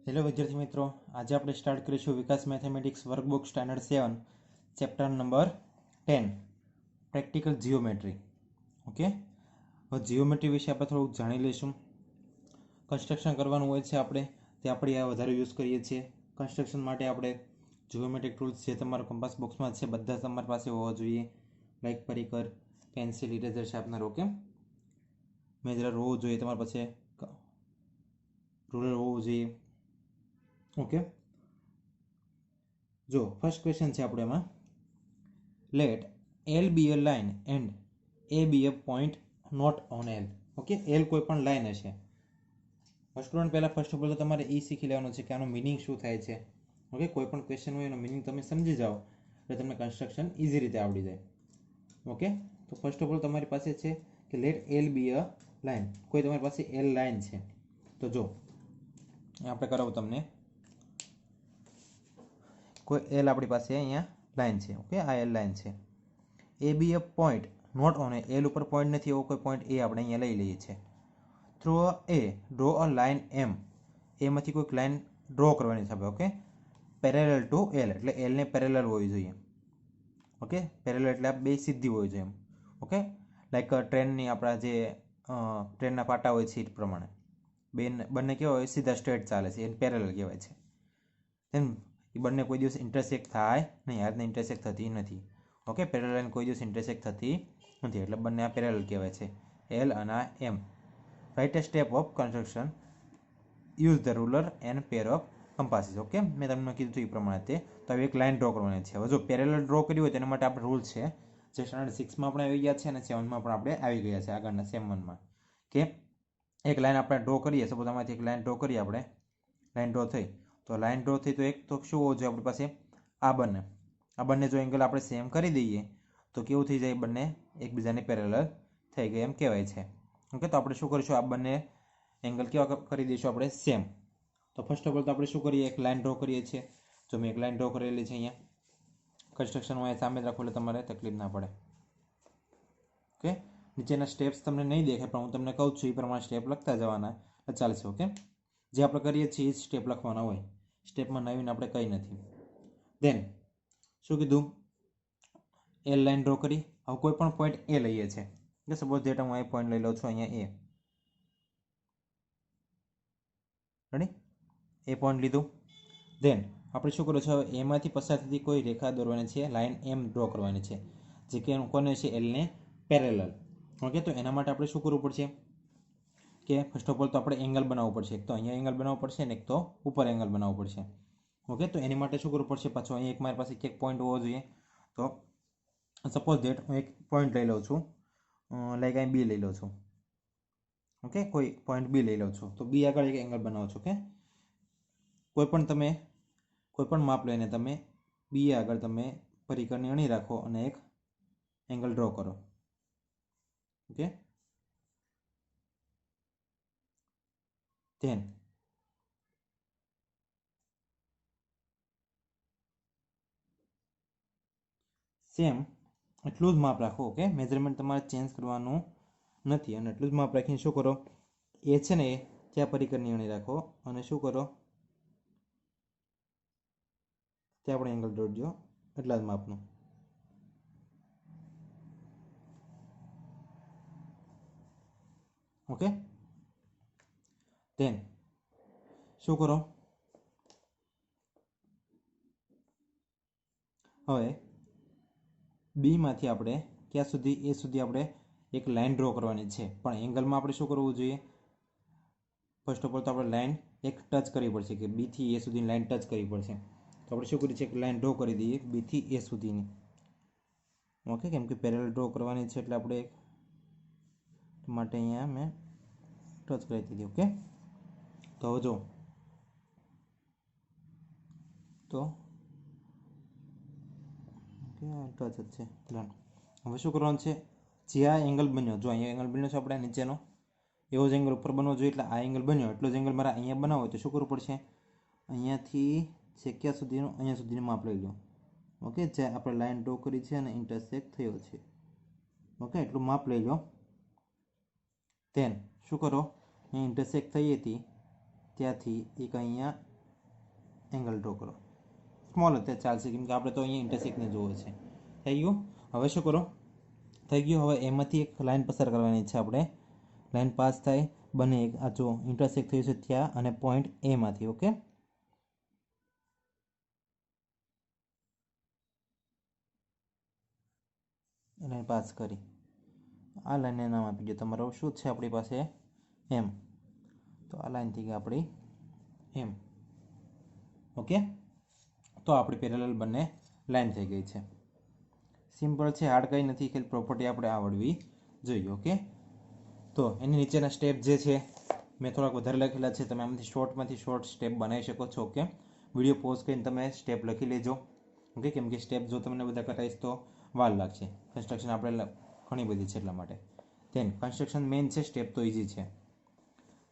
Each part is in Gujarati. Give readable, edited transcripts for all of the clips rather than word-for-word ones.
હેલો વિદ્યાર્થી મિત્રો, આજે આપણે સ્ટાર્ટ કરીશું Vikas mathematics workbook standard 7 chapter number 10 practical geometry. Okay, હવે જીઓમેટ્રી વિશે આપણે થોડુંક જાણી લઈશું. કન્સ્ટ્રક્શન કરવાનું હોય છે આપણે, તે આપણે આ વધારે યુઝ કરીએ છીએ. કન્સ્ટ્રક્શન માટે આપણે જીઓમેટ્રિક ટૂલ્સ જે તમારા કંપાસ બોક્સમાં છે બધા તમારી પાસે હોવા જોઈએ. લાઈક પરિકર, pencil, eraser, sharpener. Okay, measure હોવું જોઈએ તમારી પાસે, રૂલર હોવું જોઈએ. ઓકે, જો ફર્સ્ટ ક્વેશ્ચન છે આપણે એમાં, let L be a line and A be a point not on L. Okay, L કોઈ પણ લાઇન હશે. સ્ટુડન્ટ પહેલાં ફર્સ્ટ ઓફ ઓલ તો તમારે એ શીખી લેવાનું છે કે આનો મિનિંગ શું થાય છે. ઓકે, કોઈ પણ ક્વેશ્ચન હોય એનો મિનિંગ તમે સમજી જાઓ એટલે તમને કન્સ્ટ્રક્શન ઇઝી રીતે આવડી જાય. ઓકે, તો ફર્સ્ટ ઓફ ઓલ તમારી પાસે છે કે late L be a line. કોઈ તમારી પાસે એલ લાઇન છે તો જો આપણે કરાવું તમને, કોઈ એલ આપણી પાસે અહીંયા લાઇન છે. ઓકે, આ એલ લાઇન છે. A be a point not on L ઉપર પોઈન્ટ નથી, એવો કોઈ પોઈન્ટ એ આપણે અહીંયા લઈ લઈએ છીએ. Through A draw a line M, એમાંથી કોઈક લાઇન ડ્રો કરવાની છે આપણે. ઓકે, પેરેલલ ટુ એલ એટલે એલને પેરેલલ હોવી જોઈએ. ઓકે, પેરેલલ એટલે આ બે સીધી હોવી જોઈએ એમ. ઓકે, લાઈક ટ્રેનની આપણા જે ટ્રેનના પાટા હોય છે એ પ્રમાણે બંને કેવા હોય, સીધા સ્ટ્રેટ ચાલે છે, એને પેરેલલ કહેવાય છે. તેમ એ બંને કોઈ દિવસ ઇન્ટરસેક્ટ થાય નહીં, આ રીતના ઇન્ટરસેક્ટ થતી નથી. ઓકે, પેરેલલ લાઈન કોઈ દિવસ ઇન્ટરસેક્ટ થતી નથી એટલે બંને આ પેરેલલ કહેવાય છે, એલ અને આ M. Write a step of construction, use the ruler and pair of compasses. Okay, મેં તમને કીધું એ પ્રમાણે તે તો હવે એક લાઇન ડ્રો કરવાની છે. હવે જો પેરેલલ ડ્રો કર્યું હોય તેના માટે આપણે રૂલ છે જે સ્ટાન્ડર્ડ 6માં આપણે આવી ગયા છે અને 7માં પણ આપણે આવી ગયા છે આગળના સેમ 1માં, કે એક લાઇન આપણે ડ્રો કરીએ. સપોઝ આમાંથી એક લાઇન ડ્રો કરીએ આપણે, લાઇન ડ્રો થઈ તો લાઇન ડ્રો થઈ તો એક તો શું હોવું જોઈએ આપણી પાસે, આ બંને જો એંગલ આપણે સેમ કરી દઈએ તો કેવું થઈ જાય, બંને એકબીજાને પેરેલલ થઈ ગઈ એમ કહેવાય છે. ઓકે, તો આપણે શું કરીશું, આ બંને એંગલ કેવા કરી દઈશું આપણે, સેમ. તો ફર્સ્ટ ઓફ ઓલ તો આપણે શું કરીએ, એક લાઇન ડ્રો કરીએ છીએ. જો મેં એક લાઇન ડ્રો કરેલી છે અહીંયા, કન્સ્ટ્રક્શનમાં અહીંયા સામે જ રાખો એટલે તમારે તકલીફ ના પડે. ઓકે, નીચેના સ્ટેપ્સ તમને નહીં દેખાય પણ હું તમને કહું છું એ પ્રમાણે સ્ટેપ લખતા જવાના એટલે ચાલશે. ઓકે, જે આપણે કરીએ છીએ એ સ્ટેપ લખવાના હોય, સ્ટેપમાં નવીન આપણે કંઈ નથી. દેન શું કીધું, એ લાઇન ડ્રો કરી. હવે કોઈ પણ પોઈન્ટ એ લઈએ છે કે સપોઝ ડેટ હું અહીં પોઈન્ટ લઈ લઉં છું અહીંયા એ. રેડી, એ પોઈન્ટ લીધું. દેન આપણે શું કરવું છે, હવે એમાંથી પસાર થતી કોઈ રેખા દોરવાની છે, લાઇન એમ ડ્રો કરવાની છે જે કે કોને છે, એલને પેરેલલ. ઓકે, તો એના માટે આપણે શું કરવું પડશે કે ફર્સ્ટ ઓફ ઓલ તો આપણે એંગલ બનાવવું પડશે. એક તો અહીંયા એંગલ બનાવવું પડશે ને એક તો ઉપર એંગલ બનાવવું પડશે. ઓકે, તો એની માટે શું કરવું પડશે, પાછો અહીંયા એક મારી પાસે એક પોઈન્ટ હોવો જોઈએ. તો સપોઝ ડેટ હું એક પોઈન્ટ લઈ લઉં છું, લાઈક અહીં બી લઈ લઉં છું. ઓકે, કોઈ પોઈન્ટ બી લઈ લઉં છું તો બી આગળ એક એંગલ બનાવો છો. ઓકે, કોઈ પણ માપ લઈને તમે બી આગળ તમે પરિકરની અણી રાખો અને એક એંગલ ડ્રો કરો. ઓકે, ધેન સેમ એટલું જ માપ રાખો. ઓકે, મેઝરમેન્ટ તમારે ચેન્જ કરવાનું નથી અને એટલું જ માપ રાખીને શું કરો, એ છે ને એ ત્યાં પરિકરની અણી રાખો અને શું કરો, ત્યાં આપણે એંગલ દોરજો એટલા જ માપનું. ઓકે, ધેન શું કરો, હવે બીમાંથી આપણે ક્યાં સુધી, એ સુધી આપણે એક લાઇન ડ્રો કરવાની છે પણ એંગલમાં આપણે શું કરવું જોઈએ, ફર્સ્ટ ઓફ ઓલ તો આપણે લાઇન એક ટચ કરવી પડશે કે બીથી એ સુધીની લાઇન ટચ કરવી પડશે. તો આપણે શું કરીએ છીએ, એક લાઇન ડ્રો કરી દઈએ બીથી એ સુધીની. ઓકે, કેમ કે પેરેલલ ડ્રો કરવાની છે એટલે આપણે માટે અહીંયા મેં ટચ કરી દીધી. ઓકે, તો હવે જો તો ટચ જ છે. ડન. હવે શું કરવાનું છે, જે આ એંગલ બન્યો, જો અહીંયા એંગલ બન્યો છે આપણે નીચેનો, એવો જ એંગલ ઉપર બનવો જોઈએ. એટલે આ એંગલ બન્યો એટલો જ એંગલ મારે અહીંયા બનાવવો હોય તો શું કરવું પડશે, અહીંયાથી ક્યાં સુધીનો, અહીંયા સુધીનું માપ લઈ લો. ઓકે, જે આપણે લાઇન ડ્રો કરી છે અને ઇન્ટરસેક્ટ થયો છે. ઓકે, એટલું માપ લઈ લો. ધેન શું કરો, અહીં ઇન્ટરસેક્ટ થઈ હતી ત્યાંથી એક અહીંયા એંગલ ડ્રો કરો. સ્મોલ અત્યારે ચાલશે કેમ કે આપણે તો અહીંયા ઇન્ટરસેક્ટને જોવે છે. થઈ ગયું. હવે શું કરો, થઈ ગયું. હવે એમાંથી એક લાઈન પસાર કરવાની છે આપણે. લાઈન પાસ થાય બંને એક આ જો ઇન્ટરસેક્ટ થયું છે ત્યાં અને પોઈન્ટ એમાંથી. ઓકે, લાઈન પાસ કરી આ લાઈનને નામ આપી દો તમારો શું છે આપણી પાસે એમ. તો આ લાઈન થઈ ગઈ આપણી એમ. ઓકે, તો આપણી પેરેલલ બંને લાઈન થઈ ગઈ છે. સિમ્પલ છે, હાર્ડ કંઈ નથી, ખાલી પ્રોપર્ટી આપણે આવડવી જોઈએ. ઓકે, તો એની નીચેના સ્ટેપ જે છે મેં થોડાક વધારે લખેલા છે, તમે આમાંથી શોર્ટ સ્ટેપ બનાવી શકો છો. ઓકે, વિડીયો પોઝ કરીને તમે સ્ટેપ લખી લેજો. ઓકે, કેમ કે સ્ટેપ જો તમને બધા કરાવીશ તો વાર લાગશે. કન્સ્ટ્રક્શન આપણે ઘણી બધી છે એટલા માટે. ધેન કન્સ્ટ્રક્શન મેઇન છે, સ્ટેપ તો ઇઝી છે.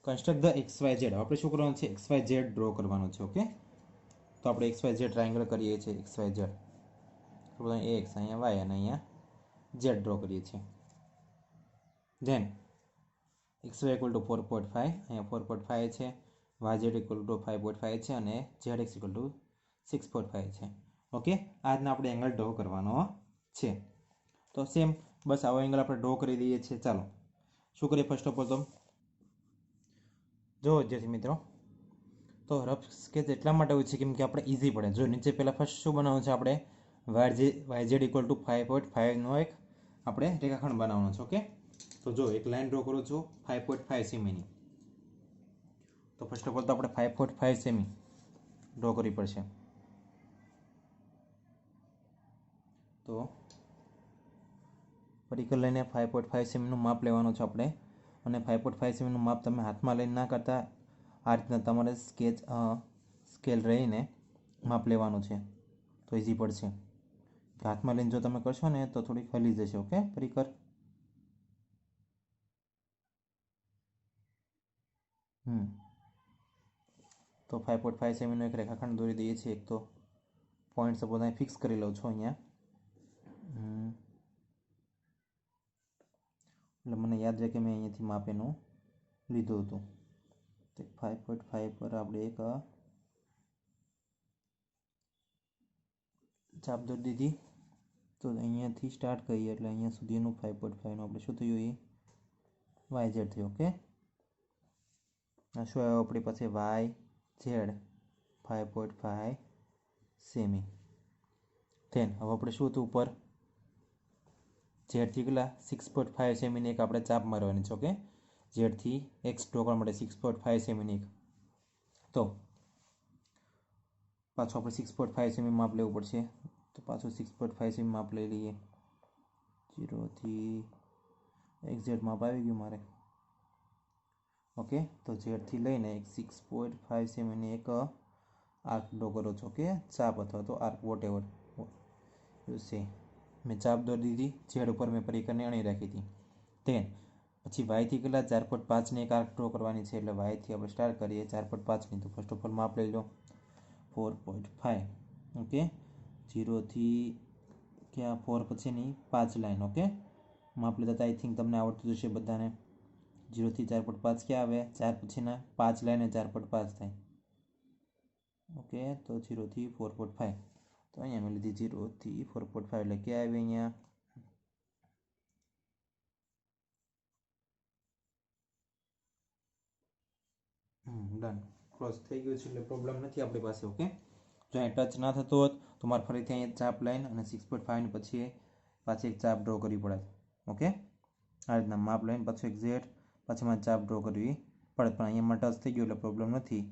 Construct the X Y Z. આપણે શું કરવાનું છે, એક્સ વાય ઝેડ ડ્રો કરવાનું છે. ઓકે, તો આપણે એક્સ વાય ઝેડ ટ્રાયંગલ કરીએ છીએ. એક્સ વાય ઝેડ એક્સ, અહીંયા વાય અને અહીંયા ઝેડ ડ્રો કરીએ છીએ. Then X Y equal to 4.5, અહીંયા 4.5 છે. વાય ઝેડ ઇક્વલ ટુ 5.5 છે અને ઝેડ એક્સ ઇક્વલ ટુ 6.5 છે. ઓકે, આ રીતના આપણે એંગલ ડ્રો કરવાનો છે. તો સેમ બસ આવો એંગલ આપણે ડ્રો કરી દઈએ છીએ. ચાલો શું કરીએ, ફર્સ્ટ ઓફ ઓલ તો જો વિદ્યાર્થી મિત્રો, તો રફ સ્કેચ એટલા માટે હોય છે કેમ કે આપણે ઇઝી પડે. જો નીચે પહેલાં ફર્સ્ટ શું બનાવવાનું છે, આપણે વાય ઝેડ ઇક્વલ ટુ 5.5નો એક આપણે રેખાખંડ બનાવવાનો છે. ઓકે, તો જો એક લાઈન ડ્રો કરું છું 5.5 સેમીની. તો ફર્સ્ટ ઓફ ઓલ તો આપણે 5.5 સેમી ડ્રો કરવી પડશે. તો પરિકર લઈને 5.5 સેમીનું માપ લેવાનું છે આપણે. અને 5.5 સેમીનું માપ તમે હાથમાં લઈને ના કરતા આ રીતના તમારે સ્કેલ રહીને માપ લેવાનું છે તો ઇઝી પડશે. હાથમાં લઈને જો તમે કરશો ને તો થોડીક હલી જશે. ઓકે, પરિકર તો 5.5 સેમીનો એક રેખાખંડ દોરી દઈએ છીએ. એક તો પોઈન્ટ સપોઝ અહીં ફિક્સ કરી લઉં છું અહીંયા. એટલે મને યાદ રહે કે મેં અહીંયાથી માપ એનું લીધું હતું. તો 5.5 પર આપણે એક ચાપ દોરી દીધી. તો અહીંયાથી સ્ટાર્ટ કરીએ એટલે અહીંયા સુધીનું 5.5નું આપણે શું થયું, એ વાય ઝેડ થયું. ઓકે, આ શું આવ્યું આપણી પાસે, વાય ઝેડ 5.5 સેમી. ધેન હવે આપણે શું હતું ઉપર ઝેડથી કેટલા 6.5 સેમીની એક આપણે ચાપ મારવાની છે. ઓકે, ઝેડથી એક્સ ડ્રો કરવા માટે 6.5 સેમીની એક. તો પાછું આપણે 6.5 સેમી માપ લેવું પડશે. તો પાછું 6.5 સેમી માપ લઈ લઈએ. 0થી એક્ઝેક્ટ માપ આવી ગયું મારે. ઓકે, તો ઝેડથી લઈને એક 6.5 સેમીની એક આર્ક ડ્રો કરો છો. ઓકે, ચાપ અથવા તો arc vote ever you say. મેં ચાપ દોરી દીધી, ઝેડ ઉપર મેં પરિકરને અણી રાખી હતી. ધેન પછી વાયથી કેટલા 4.5ની એક આર્ક ડ્રો કરવાની છે. એટલે વાયથી આપણે સ્ટાર્ટ કરીએ 4.5ની. તો ફર્સ્ટ ઓફ ઓલ માપ લઈ લો 4.5. ઓકે, 0થી ક્યાં 4 પછીની 5 લાઈન. ઓકે, માપ લેતા આઈ થિંક તમને આવડતું જશે બધાને. 0થી 4.5 ક્યાં આવે, 4 પછીના 5 લાઈને 4.5 થાય. ઓકે, તો 0થી 4.5. તો અહીંયા મેં લીધી 0થી 4.5 એટલે ક્યાં આવી અહીંયા ડન. ક્રોસ થઈ ગયું છે એટલે પ્રોબ્લેમ નથી આપણી પાસે. ઓકે, જો અહીં ટચ ના થતો હોત તો મારે ફરીથી અહીંયા ચાપ લાઈન અને 6.5 પછી પાછી એક ચાપ ડ્રો કરવી પડે. ઓકે, આ રીતના માપ લઈને પાછું એક્ઝેક્ટ પછી મારે ચાપ ડ્રો કરવી પડે. પણ અહીંયા ટચ થઈ ગયું એટલે પ્રોબ્લેમ નથી.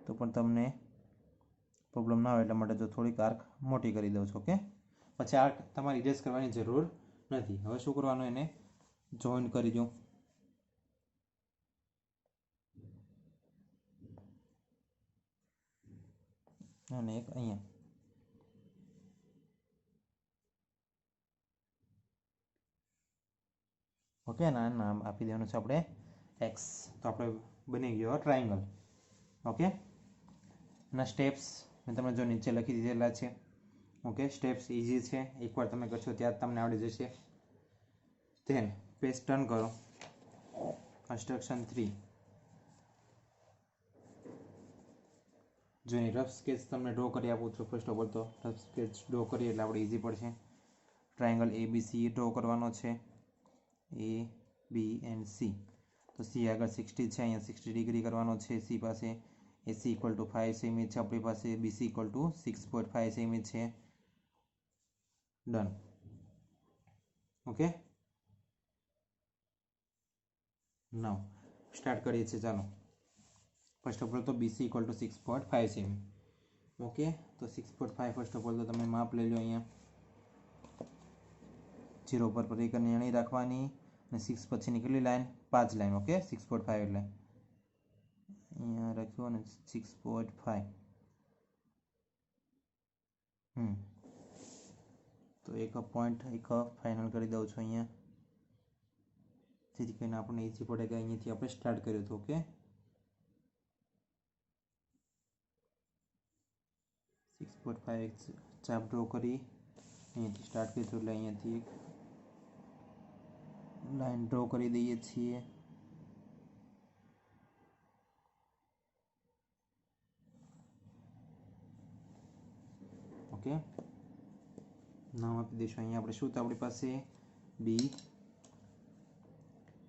તો પણ તમને પ્રોબ્લેમ ના આવે એટલા માટે જો થોડીક આર્ક મોટી કરી દઉં છું. ઓકે, પછી આર્ક તમારે ઇરેઝ કરવાની જરૂર નથી. હવે શું કરવાનું, એને જોઈન કરી દઉં. અને એક અહીંયા. ઓકે, નામ આપી દેવાનું છે આપણે એક્સ. તો આપણે બની ગયો ટ્રાયંગલ. ઓકે, એના સ્ટેપ્સ મેં તમને જો નીચે લખી દીધેલા છે. ઓકે, સ્ટેપ્સ ઇઝી છે, એકવાર તમે કરશો ત્યાં તમને આવડી જશે. ધેન પેજ ટર્ન કરો. કન્સ્ટ્રક્શન 3. જો એની રફ સ્કેચ તમને ડ્રો કરી આપું તો ફર્સ્ટ ઓફ ઓલ તો રફ સ્કેચ ડ્રો કરીએ એટલે આપણે ઇઝી પડશે. ટ્રાયંગલ ABC ડ્રો કરવાનો છે, ABC. તો C આગળ 60 છે, અહીંયા 60 ડિગ્રી કરવાનો છે C પાસે. AC ઇક્વલ ટુ 5 સેમી છે આપણી પાસે, BC ઇક્વલ ટુ 6.5 સેમી છે. ડન. ઓકે, નાવ સ્ટાર્ટ કરીએ છીએ. ચાલો, ફર્સ્ટ ઓફ ઓલ તો BC equal to 6.5 semi. Okay, તો 6.5 ફર્સ્ટ ઓફ ઓલ તો તમે માપ લઈ લો. અહીંયા 0 પર પરિકરની અણી રાખવાની અને 6 પછીની કેટલી લાઈન? 5 લાઈન. ઓકે, 6.5 એટલે અહીંયા રાખ્યું અને 6.5. તો એક પોઈન્ટ એક ફાઇનલ કરી દઉં છું અહીંયા, જેથી કરીને આપણને ઈઝી પડે કે અહીંયાથી આપણે સ્ટાર્ટ કર્યું હતું. ઓકે, 6.5 ચાપ ડ્રો કરી અહીંયાથી સ્ટાર્ટ કર્યું એટલે અહીંયાથી એક લાઈન ડ્રો કરી દઈએ છીએ. ઓકે, નામ આપી દઈશું અહીંયા આપણે શું તો આપણી પાસે B,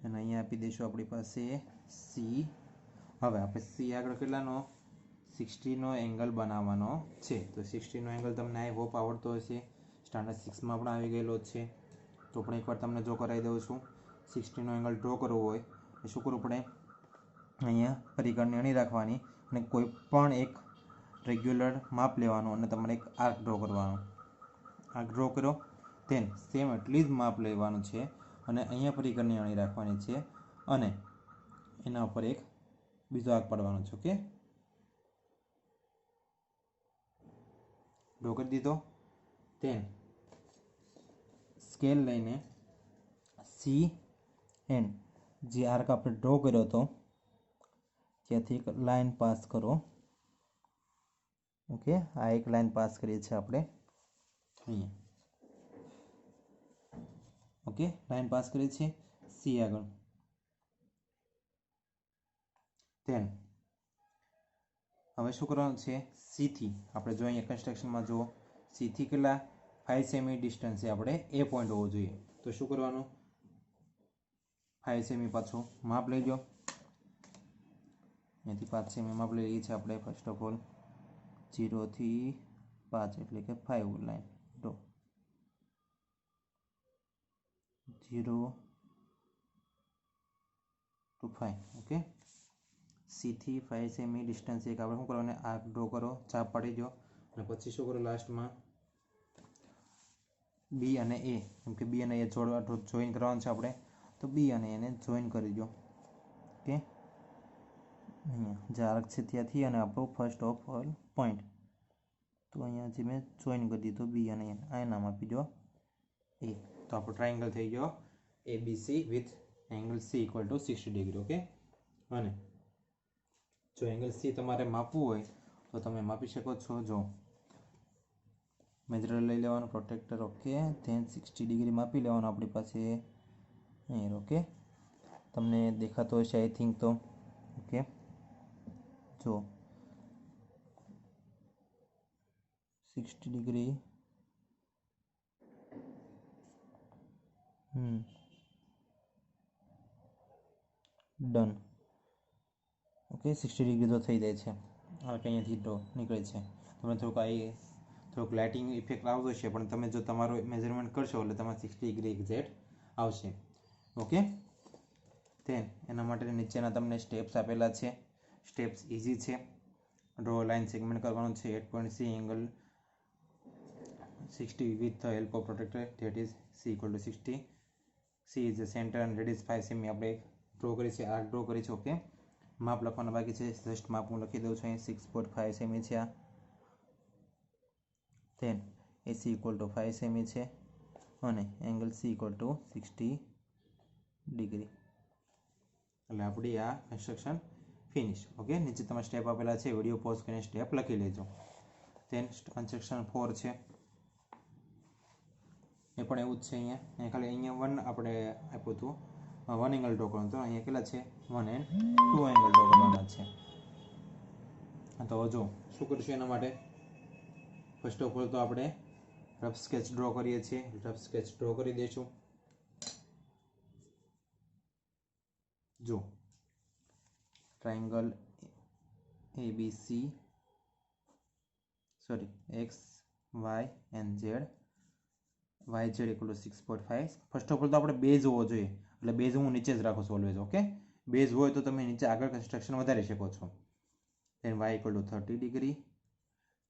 અને અહીંયા આપી દઈશું આપણી પાસે C. હવે આપણે C આગળ કેટલાનો? 60નો એંગલ બનાવવાનો છે. તો 60નો એંગલ તમને આઈ હોપ આવડતો હશે, સ્ટાન્ડર્ડ 6માં પણ આવી ગયેલો છે. તો પણ એકવાર તમને જો કરાવી દઉં છું. 60નો એંગલ ડ્રો કરવો હોય એ શું કરવું પડે? અહીંયા પરિકરની અણી રાખવાની અને કોઈ પણ એક રેગ્યુલર માપ લેવાનું અને તમારે એક આર્ક ડ્રો કરવાનો. આર્ક ડ્રો કરો, તેન સેમ એટલી જ માપ લેવાનું છે અને અહીંયા પરિકરની અણી રાખવાની છે અને એના ઉપર એક બીજો આર્ક પાડવાનો છે. ઓકે, ડ્રો કરી દીધો. તેન સ્કેલ લઈને CN જે આર્ક આપણે ડ્રો કર્યો હતો ત્યાંથી એક લાઈન પાસ કરો. ઓકે, આ એક લાઈન પાસ કરીએ છીએ આપણે અહીંયા. ઓકે, લાઈન પાસ કરીએ છીએ C આગળ. તેન હવે શું કરવાનું છે? C થી આપણે જો અહીંયા કન્સ્ટ્રક્શનમાં જુઓ, C થી કેટલા 5 સેમી ડિસ્ટન્સ છે આપણે એ પોઈન્ટ હોવો જોઈએ. તો શું કરવાનું? 5 સેમી પાછું માપ લઈ લો. અહીંયાથી 5 સેમી માપ લઈ લઈએ છીએ આપણે. ફર્સ્ટ ઓફ ઓલ 0 થી 5 એટલે કે 5 line draw. 0 to 5. Okay, C થી 5 સેમી ડિસ્ટન્સ એક આપણે શું કરવાનું? આર્ક ડ્રો કરો, ચાપ પાડી દો અને પછી શું કરો? લાસ્ટમાં B અને A, કેમ કે B અને A જોઈન કરવાનું છે આપણે, તો B અને એને જોઈન કરી દો. ઓકે, અહીંયા જે આર્ક છે ત્યાંથી અને આપણું ફર્સ્ટ ઓફ ઓલ પોઈન્ટ, તો અહીંયા જે મેં જોઈન કરી દીધું B અને એને, આ નામ આપી દો A. તો આપણો ટ્રાયંગલ થઈ ગયો ABC with angle C equal to 60 degree. Okay, અને જો એંગલ C તમારે માપવું હોય તો તમે માપી શકો છો. જો મેજર લઈ લેવાનું, પ્રોટેક્ટર. ઓકે, ધેન 60 ડિગ્રી માપી લેવાનું આપણી પાસે અહીં. ઓકે, તમને દેખાતો હશે આઈ થિંક તો. ઓકે, જો 60 ડિગ્રી ડન. ઓકે, 60 ડિગ્રી તો થઈ જાય છે. આ કંઈ અહીંયાથી તો નીકળે છે. તમે થોડુંક લાઇટિંગ ઇફેક્ટ આવતો છે, પણ તમે જો તમારું મેઝરમેન્ટ કરશો એટલે તમારે 60 ડિગ્રી એક્ઝેક્ટ આવશે. ઓકે, તેન એના માટે નીચેના તમને સ્ટેપ્સ આપેલા છે. સ્ટેપ્સ ઇઝી છે. ડ્રો લાઇન સેગમેન્ટ કરવાનું છે 8.C angle 60 with the help of protector, that is C equal to 60. C is the center and radius 5 semi આપણે ડ્રો કરી છે, આર્ક ડ્રો કરી છે. ઓકે, માપ લખવાના બાકી છે. જસ્ટ માપ હું લખી દઉં છું અહીં 6.5 સેમી છે આ. Then AC equal to 5 cm છે અને angle C equal to 60 degree. એટલે આપણી આ કન્સ્ટ્રક્શન ફિનિશ. ઓકે, નીચે તમે સ્ટેપ આપેલા છે, વિડીયો પોઝ કરીને સ્ટેપ લખી લેજો. ધેન કન્સ્ટ્રક્શન 4 છે, એ પણ એવું જ છે. અહીંયા ખાલી અહીંયા 1 આપણે આપ્યું હતું, 1 એંગલ ડ્રો કરવાનું. તો અહીંયા કેટલા છે? 1 and 2 એંગલ ડ્રો કરવાના છે. તો જો શું કરીશું એના માટે ફર્સ્ટ ઓફ ઓલ તો આપણે રફ સ્કેચ ડ્રો કરીએ છીએ. રફ સ્કેચ ડ્રો કરી દઈશું. જો triangle ABC sorry x y and z YZ = 6.5. First of all તો આપણે બેઝ હોવો જોઈએ, એટલે બેઝ હું નીચે જ રાખું છું ઓલવેઝ. ઓકે, બેઝ હોય તો તમે નીચે આગળ કન્સ્ટ્રક્શન વધારી શકો છો. then y = 30 degree,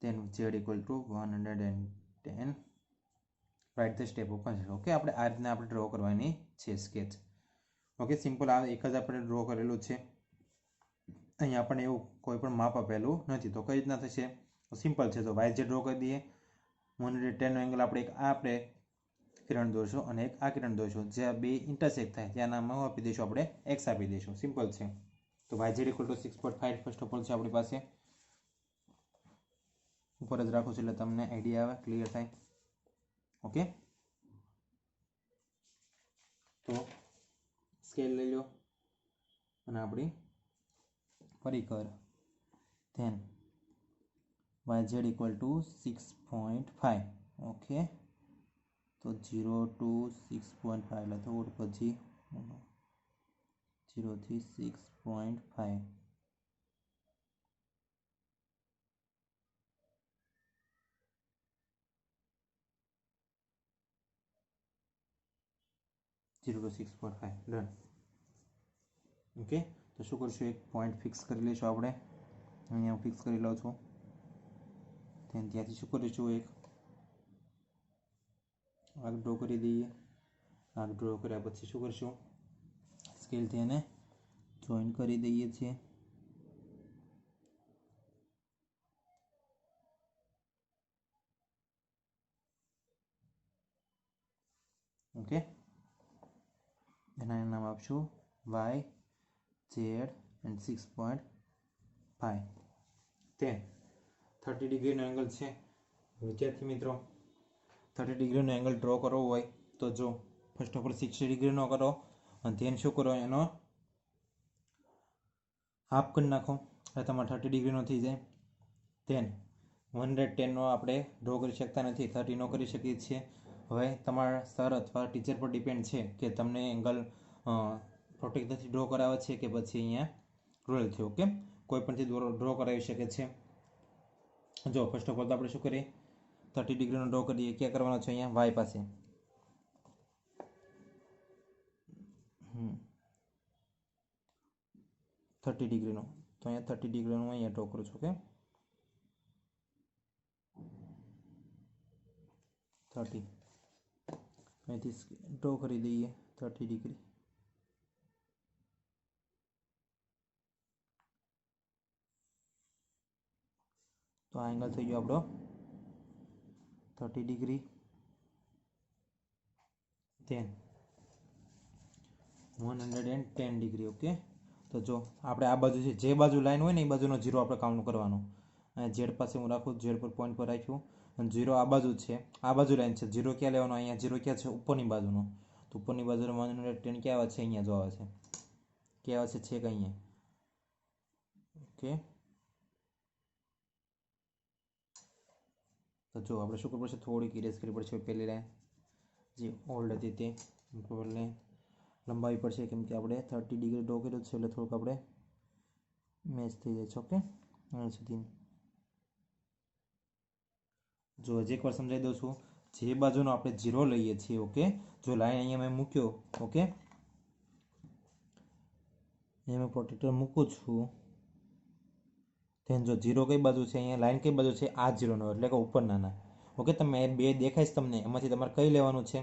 then z = 110. Write the step of construction. Okay, આપણે આ રીતના આપણે ડ્રો કરવાની છે સ્કેચ. ઓકે, સિમ્પલ આ એક જ આપણે ડ્રો કરેલું છે. અહીંયા આપણને એવું કોઈ પણ માપ આપેલું નથી. તો કઈ રીતના થશે? સિમ્પલ છે. તો YZ ડ્રો કરી દઈએ. 110 નો એંગલ આપણે કિરણ દોરશું અને એક આ કિરણ દોરશું. જ્યાં બે ઇન્ટરસેક્ટ થાય ત્યાં નામમાં આપી દઈશું આપણે x આપી દઈશું. સિમ્પલ છે. તો YZ = 6.5 ફર્સ્ટ ઓફ ઓલ છે આપણી પાસે. ઉપર જ રાખું છું એટલે તમને આઈડિયા આવે, ક્લિયર થાય. ઓકે, તો સ્કેલ લઈ લો અને આપણી પરિકર. then YZ = 6.5. ઓકે, તો 0 to 6.5 એટલે થોડું પછી 0 થી 6.5. ડન. ઓકે, તો શું કરશું? એક પોઈન્ટ ફિક્સ કરી લઈશું આપણે. અહીંયા હું ફિક્સ કરી લઉં છું. ત્યાંથી શું કરીશું? એક આગ ડ્રો કરી દઈએ. આગ ડ્રો કર્યા પછી શું કરશું? સ્કેલથી એને જોઈન કરી દઈએ છીએ. ઓકે, એના નામ આપશું YZ and 6.5. then 30 ડિગ્રીનો એંગલ છે. વિદ્યાર્થી મિત્રો, 30 ડિગ્રીનો એંગલ ડ્રો કરવો હોય તો જો ફર્સ્ટ ઓફ ઓલ 60 ડિગ્રીનો કરો અને then શું કરો? એનો હાફ કરી નાખો એટલે તમારે 30 ડિગ્રીનો થઈ જાય. then 110નો આપણે ડ્રો કરી શકતા નથી, 30નો કરી શકીએ છીએ. હવે તમારા સર અથવા ટીચર પર ડિપેન્ડ છે કે તમને એંગલ પ્રોટેક્ટરથી ડ્રો કરાવે છે કે પછી અહીંયા રૂલરથી. ઓકે, કોઈ પણથી ડ્રો કરાવી શકે છે. જો ફર્સ્ટ ઓફ ઓલ તો આપણે શું કરીએ? 30 ડિગ્રીનો ડ્રો કરીએ. ક્યાં કરવાનો છે? અહીંયા y પાસે. 30 ડિગ્રીનો, તો અહીંયા 30 ડિગ્રીનો અહીંયા ડ્રો કરું છું. ઓકે, 30 અહીંથી ડ્રો કરી દઈએ 30 ડિગ્રી. તો આ એંગલ થઈ ગયો આપણો 30 ડિગ્રી. then 110 degree. ઓકે, તો જો આપણે આ બાજુ છે, જે બાજુ લાઈન હોય ને એ બાજુનો 0 આપણે કાઉન્ટ કરવાનો. અને Z પાસે હું રાખું, Z પર પોઈન્ટ પર રાખ્યું અને 0 આ બાજુ છે, આ બાજુ લાઈન છે. 0 ક્યાં લેવાનો? અહીંયા 0 ક્યાં છે? ઉપરની બાજુનો. તો ઉપરની બાજુનો 110 ક્યાં આવે છે? અહીંયા જો આવે છે. ક્યાં આવે છે? છેક અહીંયા. ઓકે, તો જો આપણે શું કરવું પડશે? થોડીક ઇરેઝ કરવી પડશે પહેલી લાઈન જે ઓલ્ડ હતી તે લંબાવી પડશે, કેમ કે આપણે 30 ડિગ્રી ડ્રો કર્યું છે એટલે થોડુંક આપણે મેચ થઈ જાય છે. ઓકે, અહીં સુધી. જો હજી એકવાર સમજાવી દઉં છું. જે બાજુનો આપણે 0 લઈએ છીએ, ઓકે, જો લાઈન અહીંયા મેં મૂક્યો, ઓકે, અહીંયા મેં પ્રોટેક્ટર મૂકું છું. then જો 0 કઈ બાજુ છે? અહીંયા લાઈન કઈ બાજુ છે? આ 0નો, એટલે કે ઉપરનાના. ઓકે, તમે બે દેખાય છે તમને, એમાંથી તમારે કઈ લેવાનું છે?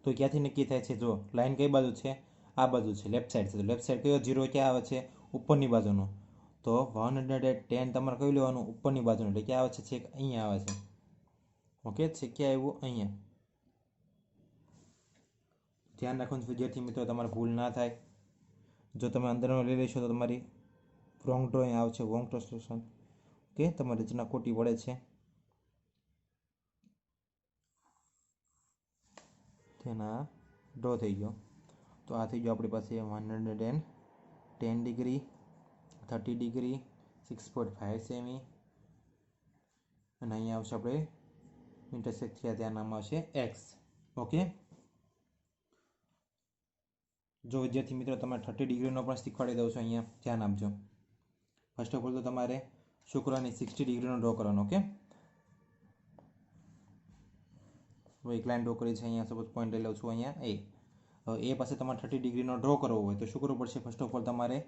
તો ક્યાંથી નક્કી થાય છે? જો લાઈન કઈ બાજુ છે? આ બાજુ છે, લેફ્ટ સાઈડ છે. તો લેફ્ટ સાઈડ કયો 0 ક્યાં આવે છે? ઉપરની બાજુનો. તો 110 તમારે કયું લેવાનું? ઉપરની બાજુનું, એટલે ક્યાં આવે છે? છેક અહીંયા આવે છે. ઓકે, છે ક્યાં આવ્યું? અહીંયા. ધ્યાન રાખવાનું વિદ્યાર્થી મિત્રો, તમારે ભૂલ ના થાય. જો તમે અંદરનો લઈ લેશો તો તમારી રોંગ ડ્રોઈંગ આવશે, રોંગ ટ્રાન્સલેશન. ઓકે, તમારી રચના ખોટી પડે છે. તેના ડ્રો થઈ ગયો. તો આ થઈ ગયો આપણી પાસે 110 ડિગ્રી, 30 ડિગ્રી, 6.5 સેમી અને અહીંયા આવશે આપણે ઇન્ટરસેક્ટ થયા ત્યાં નામ આવશે એક્સ. ઓકે, જો વિદ્યાર્થી મિત્રો તમારે 30 ડિગ્રીનો પણ શીખવાડી દઉં છું. અહીંયા ધ્યાન આપજો. ફર્સ્ટ ઓફ ઓલ તો તમારે શું કરવાની, 60 ડિગ્રીનો ડ્રો કરવાનો. ઓકે, એક લાઈન ડ્રો કરી છે. અહીંયા સપોઝ પોઈન્ટ લઈ લઉં છું અહીંયા એ. હવે એ પાસે તમારે 30 ડિગ્રીનો ડ્રો કરવો હોય તો શું કરવું પડશે? ફર્સ્ટ ઓફ ઓલ તમારે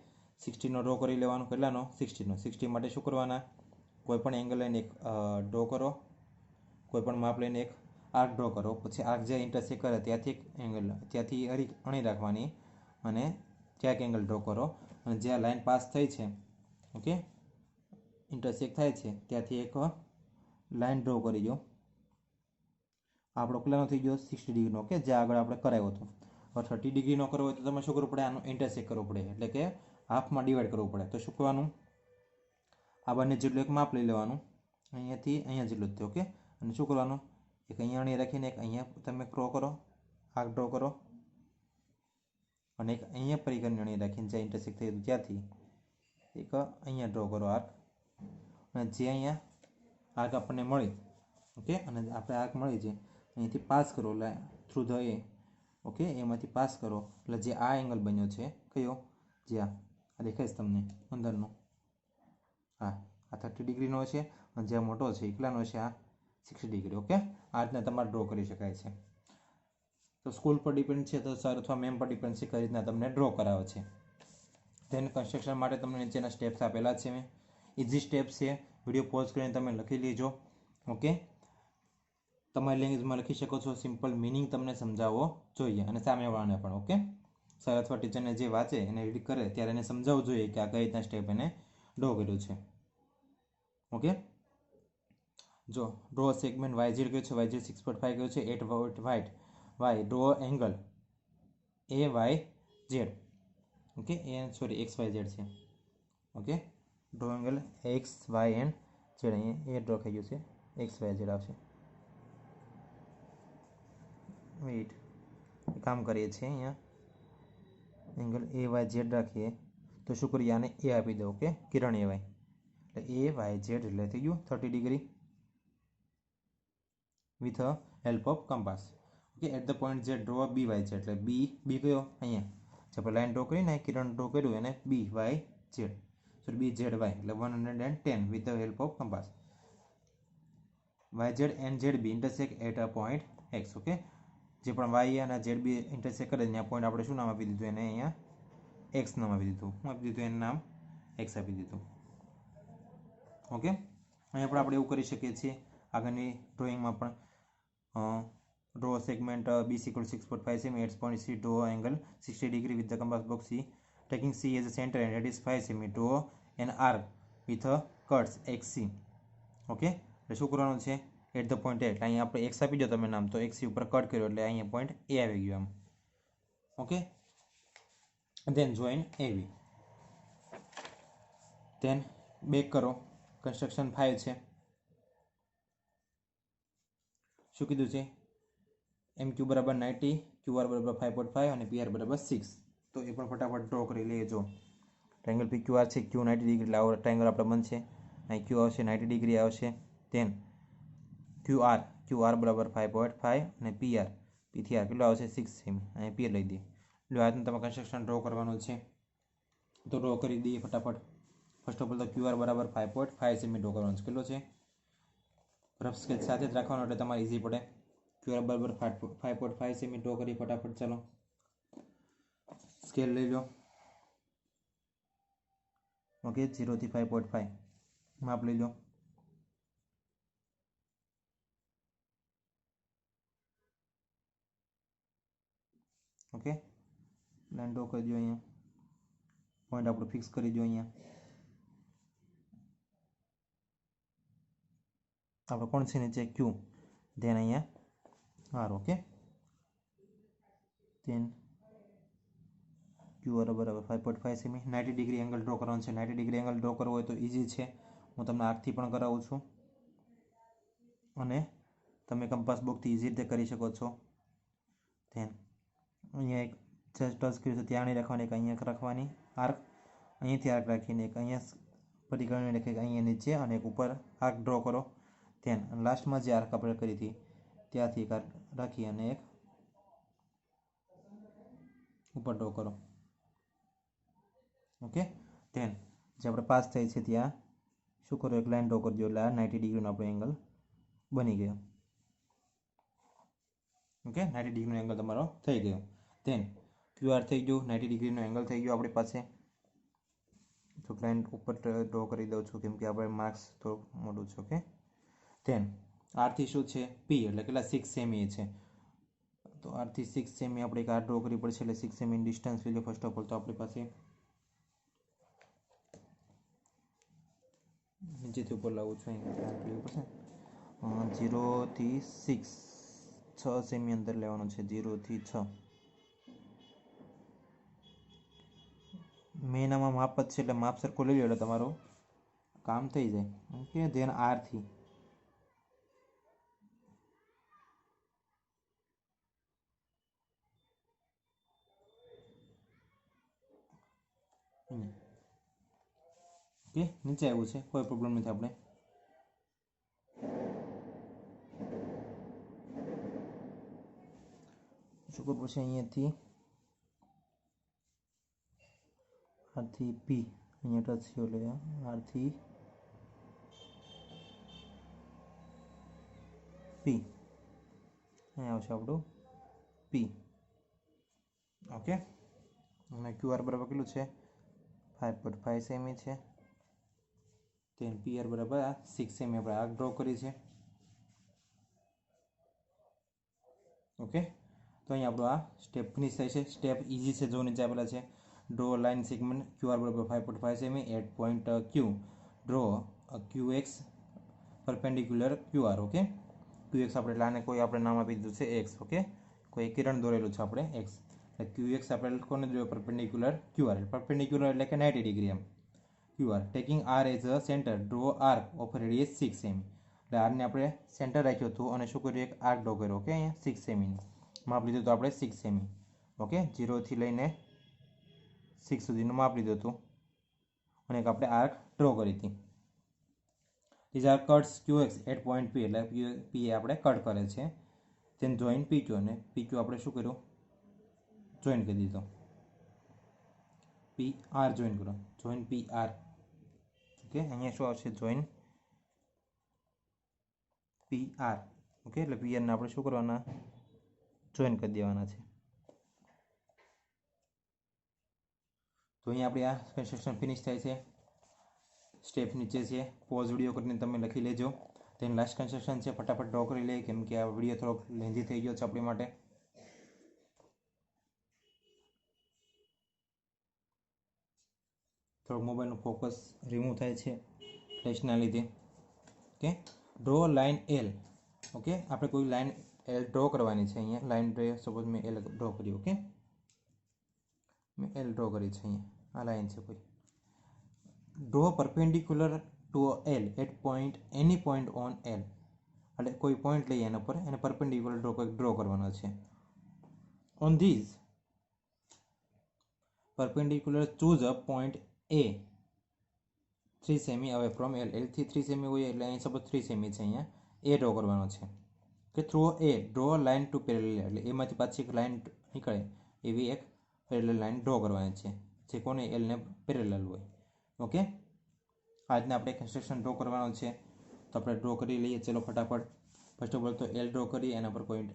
60નો ડ્રો કરી લેવાનો. કેટલાનો? 60નો. 60 માટે શું કરવાના? કોઈ પણ એંગલ લઈને એક ડ્રો કરો, કોઈ પણ માપ લઈને એક આર્ક ડ્રો કરો. પછી આર્ક જે ઇન્ટરસેક્ટ કરે ત્યાંથી એક એંગલ, ત્યાંથી અણી રાખવાની અને ત્યાં એક એંગલ ડ્રો કરો. અને જ્યાં લાઈન પાસ થઈ છે, ઓકે, ઇન્ટરસેક્ટ થાય છે ત્યાંથી એક લાઈન ડ્રો કરી દો. આપણો કેટલાનો થઈ ગયો? 60 ડિગ્રીનો. ઓકે, જે આગળ આપણે કરાવ્યો હતો. હવે 30 ડિગ્રીનો કરવો હોય તો તમે શું કરવું પડે? આનો ઇન્ટરસેક્ટ કરવું પડે, એટલે કે હાફમાં ડિવાઈડ કરવું પડે. તો શું કરવાનું? આ બંને જેટલું એક માપ લઈ લેવાનું, અહીંયાથી અહીંયા જેટલું જ થયું. ઓકે, અને શું કરવાનું? એક અહીંયા અણી રાખીને એક અહીંયા તમે ડ્રો કરો, આર્ક ડ્રો કરો, અને એક અહીંયા પરિઘની અણી રાખીને જ્યાં ઇન્ટરસેક્ટ થયું ત્યાંથી એક અહીંયા ડ્રો કરો આર્ક. અને જે અહીંયા આર્ક આપણને મળી, ઓકે, અને આપણે આર્ક મળી છે અહીંથી પાસ કરો થ્રુ ધ એ. ઓકે, એમાંથી પાસ કરો એટલે જે આ એંગલ બન્યો છે, કયો? જે આ દેખાય તમને અંદરનો, આ 30 ડિગ્રીનો છે અને જે મોટો છે એકલાનો છે આ 60 ડિગ્રી. ઓકે, આ રીતના તમારે ડ્રો કરી શકાય છે. તો સ્કૂલ પર ડિપેન્ડ છે, તો સર અથવા મેમ પર ડિપેન્ડ છે કઈ રીતના તમને ડ્રો કરાવે છે. ધેન કન્સ્ટ્રક્શન માટે તમને નીચેના સ્ટેપ્સ આપેલા છે. મેં ઇઝી સ્ટેપ્સ છે, વિડીયો પોઝ કરીને તમે લખી લેજો. ઓકે, તમારી લેંગ્વેજમાં લખી શકો છો. સિમ્પલ મિનિંગ તમને સમજાવવો જોઈએ અને સામેવાળાને પણ. ઓકે, સર અથવા ટીચરને જે વાંચે એને રીડ કરે ત્યારે એને સમજાવવું જોઈએ કે આ કઈ રીતના સ્ટેપ એને ડ્રો કર્યું છે. ઓકે, જો ડ્રો સેગમેન્ટ YZ કહ્યું છે, YZ 6.5 કહ્યું છે, 8 what white Y draw angle AYZ. Okay, sorry XYZ છે. Okay, draw angle XYZ. અહીંયા એ ડ્રો થઈ ગયું છે, XYZ આવશે. વેઇટ, કામ કરીએ છીએ અહીંયા એંગલ AYZ રાખીએ તો શું કરીએ? આને એ આપી દો. ઓકે, કિરણ AY એટલે AYZ એટલે થઈ ગયું 30 degree with help of compass. Okay, at the point Z draw BYZ એટલે બી કયો? અહીંયા જે આપણે લાઈન ડ્રો કરીને કિરણ ડ્રો કર્યું એને BYZ, સોરી BZY એટલે 110 with the help of compass. YZ and ZB intersect at a point X. Okay, જે પણ Y અને ZB ઇન્ટરસેક્ટ કરે ત્યાં પોઈન્ટ આપણે શું નામ આપી દીધું? એને અહીંયા X નામ આપી દીધું. શું આપી દીધું? એનું નામ X આપી દીધું. ઓકે, અહીંયા પણ આપણે એવું કરી શકીએ છીએ આગળની ડ્રોઈંગમાં પણ. Draw segment BC equal 6.5 cm, 8 point C, draw angle 60 degree with the compass box C, taking C as a center and radius 5 cm, draw an arc with a cuts XC. Okay, એટલે શું કરવાનું છે? એટ ધ પોઈન્ટ એટલે અહીંયા આપણે X આપી દો તમે નામ, તો XC ઉપર કટ કર્યો એટલે અહીંયા પોઈન્ટ A આવી ગયો આમ. Okay, then join AB. Then back કરો. કન્સ્ટ્રક્શન 5 છે. શું કીધું છે? MQ બરાબર 90, QR બરાબર 5.5 અને PR બરાબર 6. તો એ પણ ફટાફટ ડ્રો કરી લેજો. ટ્રાયંગલ PQR છે, Q 90 ડિગ્રી એટલે આવો ટ્રાયંગલ આપણે બનશે. અહીં Q આવશે 90 ડિગ્રી આવશે. ધેન QR બરાબર 5.5 અને PR P3R કેટલો આવશે? 6 સેમી. અહીં PR લઈ દઈએ. એટલે આજનું તમે કન્સ્ટ્રક્શન ડ્રો કરવાનું છે તો ડ્રો કરી દઈએ ફટાફટ. ફર્સ્ટ ઓફ ઓલ તો QR બરાબર 5.5 સેમી ડ્રો કરવાનું છે. કેટલો છે? રફ સ્કેચ સાથે જ રાખવાનો એટલે તમારે ઇઝી પડે. QR બરાબર 5.5 સેમી ડ્રો કરી ફટાફટ. ચાલો સ્કેલ લઈ લો. ઓકે, 0 થી 5.5 માપ લઈ લો. ઓકે, લાઈન ડ્રો કરી દો. અહીંયા પોઈન્ટ આપણે ફિક્સ કરી દો. અહીંયા આપણે કોણ છે નીચે? Q. ધેન અહીંયા R. ઓકે, ધેન QR બરાબર 5.5 સેમી. 90 ડિગ્રી એંગલ ડ્રો કરવાનું છે. 90 ડિગ્રી એંગલ ડ્રો કરવો હોય તો ઇઝી છે, હું તમને આંખથી પણ કરાવું છું અને તમે કંપાસ બોક્સથી ઇઝી રીતે કરી શકો છો. ધેન અહીંયા એક જસ્ટ ટચ કર્યું છે ત્યાં નહીં રાખવાની, એક અહીંયા રાખવાની આર્ક, અહીંયાથી આર્ક રાખીને એક અહીંયા પરિઘની રેખા અહીંયા નીચે અને એક ઉપર આર્ક ડ્રો કરો ધ્યાન, અને લાસ્ટમાં જે આર્ક આપણે કરી હતી ત્યાંથી એક આર્ક રાખી અને એક ઉપર ડ્રો કરો. ઓકે ધ્યાન, જે આપણે પાસ થાય છે ત્યાં શું કરો, એક લાઈન ડ્રો કરજો એટલે આ 90 ડિગ્રીનો આપણો એંગલ બની ગયો. ઓકે 90 ડિગ્રીનો એંગલ તમારો થઈ ગયો. ધેન QR થઈ ગયું, 90 ડિગ્રીનો એંગલ થઈ ગયો આપણી પાસે. તો લાઈન ઉપર ડ્રો કરી દઉં છું કેમ કે આપણે માર્ક્સ થોડું મોટું છે. ઓકે ધેન આરથી શું છે P એટલે કેટલા 6 સેમી છે, તો આરથી 6 સેમી આપણે એક આર ડ્રો કરવી પડશે એટલે 6 સેમી ડિસ્ટન્સ લઈ લો ફર્સ્ટ ઓફ ઓલ. તો આપણી પાસે નીચેથી ઉપર લાવું છું, અહીંયા લેવું પડશે. 0 થી 6 6 સેમી અંતર લેવાનું છે, 0 થી 6. મેનામાં માપ જ છે એટલે માપ સરખું લઈ લો એટલે તમારું કામ થઈ જાય. ઓકે ધેન આરથી ઓકે નીચે આવ્યું છે, કોઈ પ્રોબ્લેમ નથી. આપણે શું કરવું છે, અહીંયાથી આરથી P અહીંયા ટચ થયો એટલે આરથી P અહીંયા આવશે આપણું P. ઓકે અને QR બરાબર કેટલું છે 5.5 સેમી છે. તેન PR બરાબર 6 સેમી આપણે આર્ક ડ્રો કરી છે. ઓકે તો અહીંયા આપણું આ સ્ટેપ ફિનિશ થાય છે. સ્ટેપ ઇઝી છે, જો નીચે આપેલા છે. ડ્રો લાઇન સેગમેન્ટ QR બરાબર 5.5 semi eight point Q. Draw QX perpendicular QR. Okay QX આપણે લાને કોઈ આપણે નામ આપી દીધું છે X. ઓકે કોઈ કિરણ દોરેલું છે આપણે X, એટલે QX આપણે કોને દોર્યો પરપેન્ડિક્યુલર QR. પરપેન્ડિક્યુલર એટલે કે 90 ડિગ્રી એમ. QR taking R as a centre draw arc of radius 6 cm. એટલે આરને આપણે સેન્ટર રાખ્યું હતું અને શું કર્યું, એક આર્ક ડ્રો કર્યો. ઓકે અહીંયા 6 સેમીનું માપ લીધું હતું આપણે 6 સેમી. ઓકે 0 થી લઈને 6 સુધીનું માપ લીધું હતું અને એક આપણે આર્ક ડ્રો કરી હતી. these are cuts QX at point P એટલે P એ આપણે કટ કરે છે. then join PQ અને PQ આપણે શું કર્યું, જોઈન કરી દીધો. PR જોઈન કરો, જોઈન PR. ઓકે અહીંયા શું આવશે, જોઈન PR. ઓકે એટલે PR ને આપણે શું કરવાના, જોઈન કરી દેવાના છે. તો અહીંયા આપણે આ કન્સ્ટ્રક્શન ફિનિશ થાય છે. સ્ટેપ નીચે છે, પોઝ વિડીયો કરીને તમે લખી લેજો. તેની લાસ્ટ કન્સ્ટ્રક્શન છે, ફટાફટ ડ્રો કરી લઈએ કેમ કે આ વિડીયો થોડોક લેન્ધી થઈ ગયો છે આપણી માટે. થોડોક મોબાઈલનું ફોકસ રિમૂવ થાય છે ફ્લેશના લીધે. Okay draw line L. Okay આપણે કોઈ લાઇન L ડ્રો કરવાની છે. અહીંયા લાઇન સપોઝ મેં L ડ્રો કરી. ઓકે મેં L ડ્રો કરી છે, અહીંયા આ લાઇન છે કોઈ. Draw perpendicular to L at point any point on L. એટલે કોઈ પોઈન્ટ લઈએ એના પર એને પરપેન્ડિક્યુલર ડ્રો કરવાનો છે. On these perpendicular choose a point A 3 cm away from L. L થી 3 સેમી હોય એટલે અહીં સપોઝ 3 સેમી છે, અહીંયા A ડ્રો કરવાનો છે. કે through A draw line to parallel એટલે એમાંથી પાછી એક લાઇન નીકળે એવી એક પેરેલલ લાઇન ડ્રો કરવાની છે જે કોને L ને પેરેલલ હોય. ઓકે આજને આપણે કન્સ્ટ્રક્શન ડ્રો કરવાનો છે તો આપણે ડ્રો કરી લઈએ. ચલો ફટાફટ. ફર્સ્ટ ઓફ ઓલ તો L ડ્રો કરીએ, એના પર પોઈન્ટ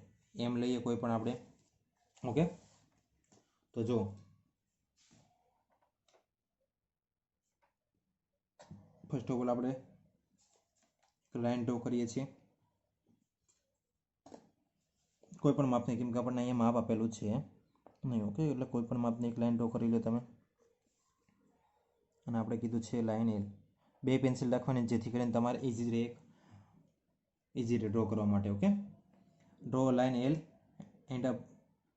M લઈએ કોઈ પણ આપણે. ઓકે તો જો ફર્સ્ટ ઓફ ઓલ આપણે લાઇન ડ્રો કરીએ છીએ કોઈ પણ માપની, કેમ કે આપણને અહીંયા માપ આપેલું છે નહીં. ઓકે એટલે કોઈ પણ માપની એક લાઇન ડ્રો કરી લો તમે. અને આપણે કીધું છે લાઇન L. 2 પેન્સિલ રાખવાની જેથી કરીને તમારે ઇઝી રહે ડ્રો કરવા માટે. Okay draw line L and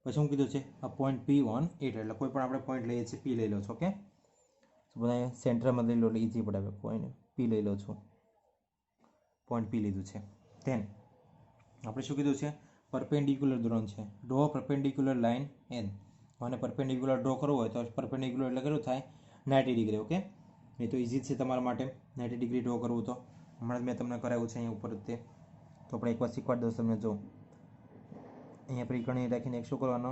પછી શું કીધું છે, આ પોઈન્ટ P ઓન ઇટ. એટલે કોઈ પણ આપણે પોઈન્ટ લઈએ છીએ, P લઈ લો છો. ઓકે બધા સેન્ટરમાં લઈ લો એટલે ઇઝી પડે. પોઈન્ટ P લઈ લો છો, પોઈન્ટ P લીધું છે. ધેન આપણે શું કીધું છે, પરપેન્ડિક્યુલર દોરવાનું છે. Draw perpendicular line N. અને પરપેન્ડિક્યુલર ડ્રો કરવો હોય તો પરપેન્ડિક્યુલર એટલે કેટલું થાય 90 ડિગ્રી. ઓકે નહીં તો ઇઝી છે તમારા માટે 90 ડિગ્રી ડ્રો કરવું. તો હમણાં જ મેં તમને કરાવ્યું છે અહીંયા ઉપર તે. તો આપણે એકવાર શીખવાડી દઉં તમને. જો અહીંયા પરિકરણી રાખીને એક શું કરવાનો,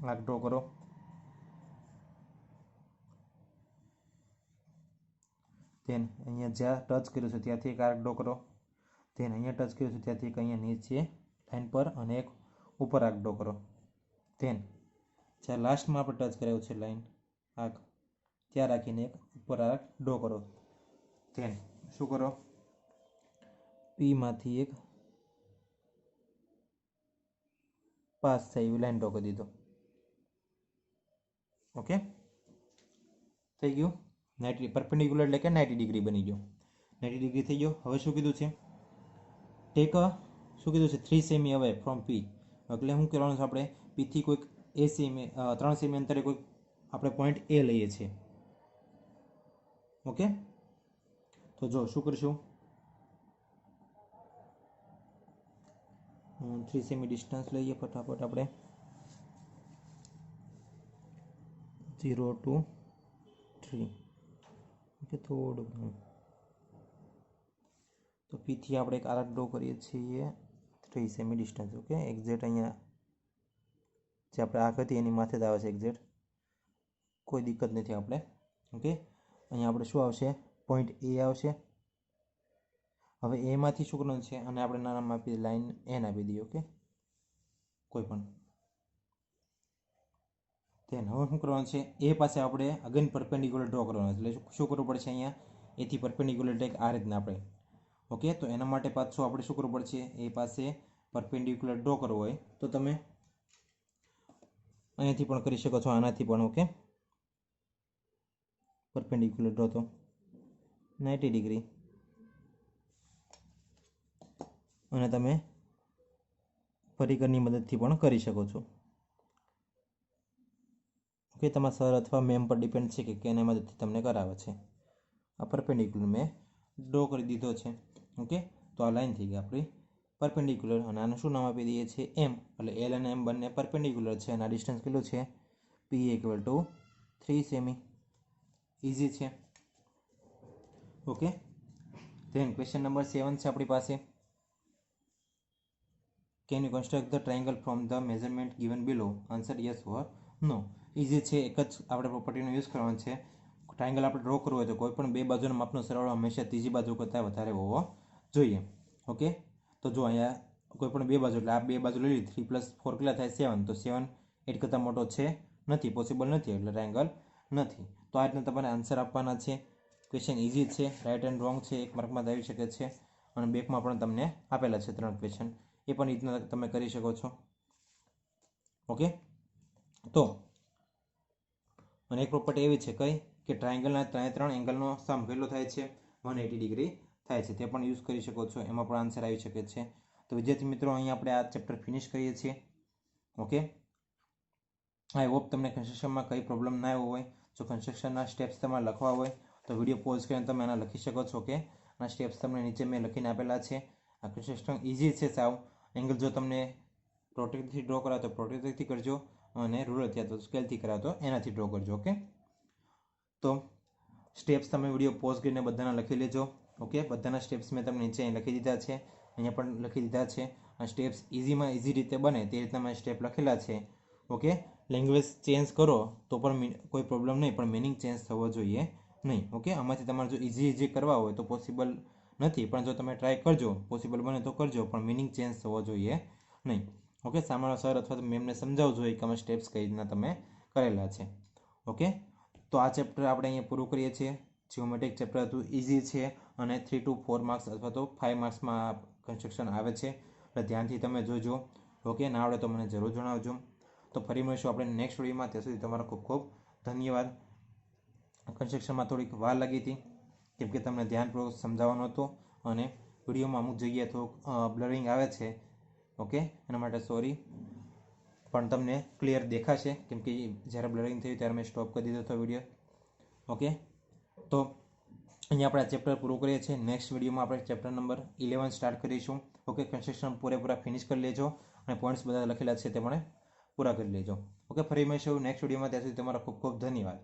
આર્ક ડ્રો કરો. ધેન અહીંયા જ્યાં ટચ કર્યું છે ત્યાંથી એક આર્ક ડ્રો કરો. ધેન અહીંયા ટચ કર્યું છે ત્યાંથી એક અહીંયા નીચે લાઈન પર અને એક ઉપર આર્ક ડ્રો કરો. ધેન જ્યાં લાસ્ટમાં આપણે ટચ કરાવ્યું છે લાઈન આર્ક, ત્યાં રાખીને એક ઉપર આર્ક ડ્રો કરો. ધેન શું કરો, પીમાંથી એક પાસ થાય એવી લાઈન ડ્રો કરી દીધો. ઓકે, થઈ ગયું. 90 પરપેન્ડિક્યુલર એટલે કે 90 ડિગ્રી બની ગયો. 90 ડિગ્રી થઈ ગયો. હવે શું કીધું છે, ટેક શું કીધું છે 3 સેમી અવે ફ્રોમ પી. એટલે શું કરવાનું છે, આપણે પીથી કોઈક 3 સેમી અંતરે કોઈક આપણે પોઈન્ટ એ લઈએ છીએ. ઓકે, તો જો શું કરશું, 3 સેમી ડિસ્ટન્સ લઈએ ફટાફટ આપણે. 0 to 3. ઓકે, થોડું તો પીથી આપણે એક આર્ક ડ્રો કરીએ છીએ 3 સેમી ડિસ્ટન્સ. ઓકે, એક્ઝેક્ટ અહીંયા જે આપણે આર્ક હતી એની માથે જ આવે છે એક્ઝેક્ટ, કોઈ દિક્કત નથી આપણે. ઓકે, અહીંયા આપણે શું આવશે, પોઈન્ટ એ આવશે. હવે એમાંથી શું કરવાનું છે, અને આપણે નામ આપી લાઈન એન આપી દઈએ. ઓકે, કોઈ પણ. ધેન હવે શું કરવાનું છે, એ પાસે આપણે અગેન પરપેન્ડિક્યુલર ડ્રો કરવાનો. એટલે શું કરવું પડશે, અહીંયા એથી પરપેન્ડિક્યુલર ટેક આ રીતના આપણે. ઓકે, તો એના માટે પાછું આપણે શું કરવું પડશે, એ પાસે પરપેન્ડિક્યુલર ડ્રો કરવો હોય તો તમે અહીંયાથી પણ કરી શકો છો, આનાથી પણ. ઓકે, પરપેન્ડિક્યુલર ડ્રો તો 90 ડિગ્રી, અને તમે પરિકરની મદદથી પણ કરી શકો છો. ઓકે, તમારા સર અથવા મેમ પર ડિપેન્ડ છે કે એના મદદથી તમને કરાવે છે. આ પરપેન્ડિક્યુલર મેં ડ્રો કરી દીધો છે. ઓકે, તો આ લાઈન થઈ ગઈ આપણી પરપેન્ડિક્યુલર, અને આનું શું નામ આપી દઈએ છીએ, એમ. એટલે એલ અને એમ બંને પરપેન્ડિક્યુલર છે, અને આ ડિસ્ટન્સ કેટલું છે, P equal to 3 cm. Easy છે. ઓકે, ધેન ક્વેશ્ચન નંબર 7 છે આપણી પાસે. Can you construct the triangle from the measurement given below? Answer yes or no. Easy છે. એક જ આપણે પ્રોપર્ટીનો યુઝ કરવાનો છે. ટ્રાયંગલ આપણે ડ્રો કરવો હોય તો કોઈ પણ બે બાજુના માપનો સરવાળો હંમેશા ત્રીજી બાજુ કરતાં વધારે હોવો જોઈએ. ઓકે, તો જો અહીંયા કોઈ પણ બે બાજુ, એટલે આ બે બાજુ લઈ લીધી, 3 + 4 કેટલા થાય, 7. તો 7 8 કરતાં મોટો છે નથી, પોસિબલ નથી, એટલે ટ્રાયંગલ નથી. તો આ રીતના તમારે આન્સર આપવાના છે. ક્વેશ્ચન ઇઝી છે, રાઇટ એન્ડ રોંગ છે, 1 માર્કમાં આવી શકે છે, અને બેકમાં પણ તમને આપેલા છે 3 ક્વેશ્ચન, એ પણ રીતના તમે કરી શકો છો. ઓકે, તો અને એક પ્રોપર્ટી એવી છે કઈ, કે ટ્રાયંગલના 3 એંગલનો સમ કેટલો થાય છે, 180 ડિગ્રી થાય છે. તે પણ યુઝ કરી શકો છો, એમાં પણ આન્સર આવી શકે છે. તો વિદ્યાર્થી મિત્રો, અહીંયા આપણે આ ચેપ્ટર ફિનિશ કરીએ છીએ. ઓકે, આઈ હોપ તમને કન્સ્ટ્રક્શનમાં કંઈ પ્રોબ્લેમ ના આવ્યો હોય. જો કન્સ્ટ્રક્શનના સ્ટેપ્સ તમારે લખવા હોય તો વિડીયો પોઝ કરીને તમે આના લખી શકો છો. કે આ સ્ટેપ્સ તમને નીચે મેં લખીને આપેલા છે. આ કન્સ્ટ્રક્શન ઇઝી છે સાવ. એંગલ જો તમને પ્રોટેક્ટરથી ડ્રો કરાવો તો પ્રોટેક્ટરથી કરજો, અને રૂલર ત્યાં તો સ્કેલથી કરાવો તો એનાથી ડ્રો કરજો. ઓકે, તો સ્ટેપ્સ તમે વિડીયો પોઝ કરીને બધાના લખી લેજો. ઓકે, બધાના સ્ટેપ્સ મેં તમને નીચે અહીં લખી દીધા છે, અહીંયા પણ લખી દીધા છે. આ સ્ટેપ્સ ઇઝીમાં ઇઝી રીતે બને તે રીતના મેં સ્ટેપ લખેલા છે. ઓકે, લેંગ્વેજ ચેન્જ કરો તો પણ કોઈ પ્રોબ્લેમ નહીં, પણ મિનિંગ ચેન્જ થવો જોઈએ નહીં. ઓકે, આમાંથી તમારે જો ઇઝી કરવા હોય તો પોસિબલ નથી, પણ જો તમે ટ્રાય કરજો, પોસિબલ બને તો કરજો, પણ મિનિંગ ચેન્જ થવો જોઈએ નહીં. ઓકે, સામાન્ય સર અથવા તો મેમને સમજાવજો કે અમે સ્ટેપ્સ કઈ રીતના તમે કરેલા છે. ઓકે, તો આ ચેપ્ટર આપણે અહીંયા પૂરું કરીએ છીએ. જીઓમેટ્રિક ચેપ્ટર હતું, ઇઝી છે, અને 3 to 4 માર્ક્સ અથવા તો 5 માર્ક્સમાં કન્સ્ટ્રક્શન આવે છે, એટલે ધ્યાનથી તમે જોજો. ઓકે, ના આવડે તો મને જરૂર જણાવજો. તો ફરી મળીશું આપણે નેક્સ્ટ વિડીયોમાં. ત્યાં સુધી તમારો ખૂબ ખૂબ ધન્યવાદ. કન્સ્ટ્રક્શનમાં થોડીક વાર લાગી હતી કેમ કે તમને ધ્યાનપૂર્વક સમજાવવાનો હતો, અને વિડીયોમાં અમુક જગ્યાએ થોડુંક બ્લરિંગ આવે છે. ઓકે, એના માટે સોરી, પણ તમને ક્લિયર દેખાશે કેમ કે જ્યારે બ્લરિંગ થયું ત્યારે મેં સ્ટોપ કરી દીધો હતો વિડીયો. ઓકે, તો અહીંયા આપણે આ ચેપ્ટર પૂરું કરીએ છીએ. નેક્સ્ટ વિડીયોમાં આપણે ચેપ્ટર નંબર 11 સ્ટાર્ટ કરીશું. ઓકે, કન્સ્ટ્રક્શન પૂરેપૂરા ફિનિશ કરી લેજો, અને પોઈન્ટ્સ બધા લખેલા છે તે પણ પૂરા કરી લેજો. ઓકે, ફરી મળીશું નેક્સ્ટ વિડીયોમાં. ત્યાં સુધી તમારો ખૂબ ખૂબ ધન્યવાદ.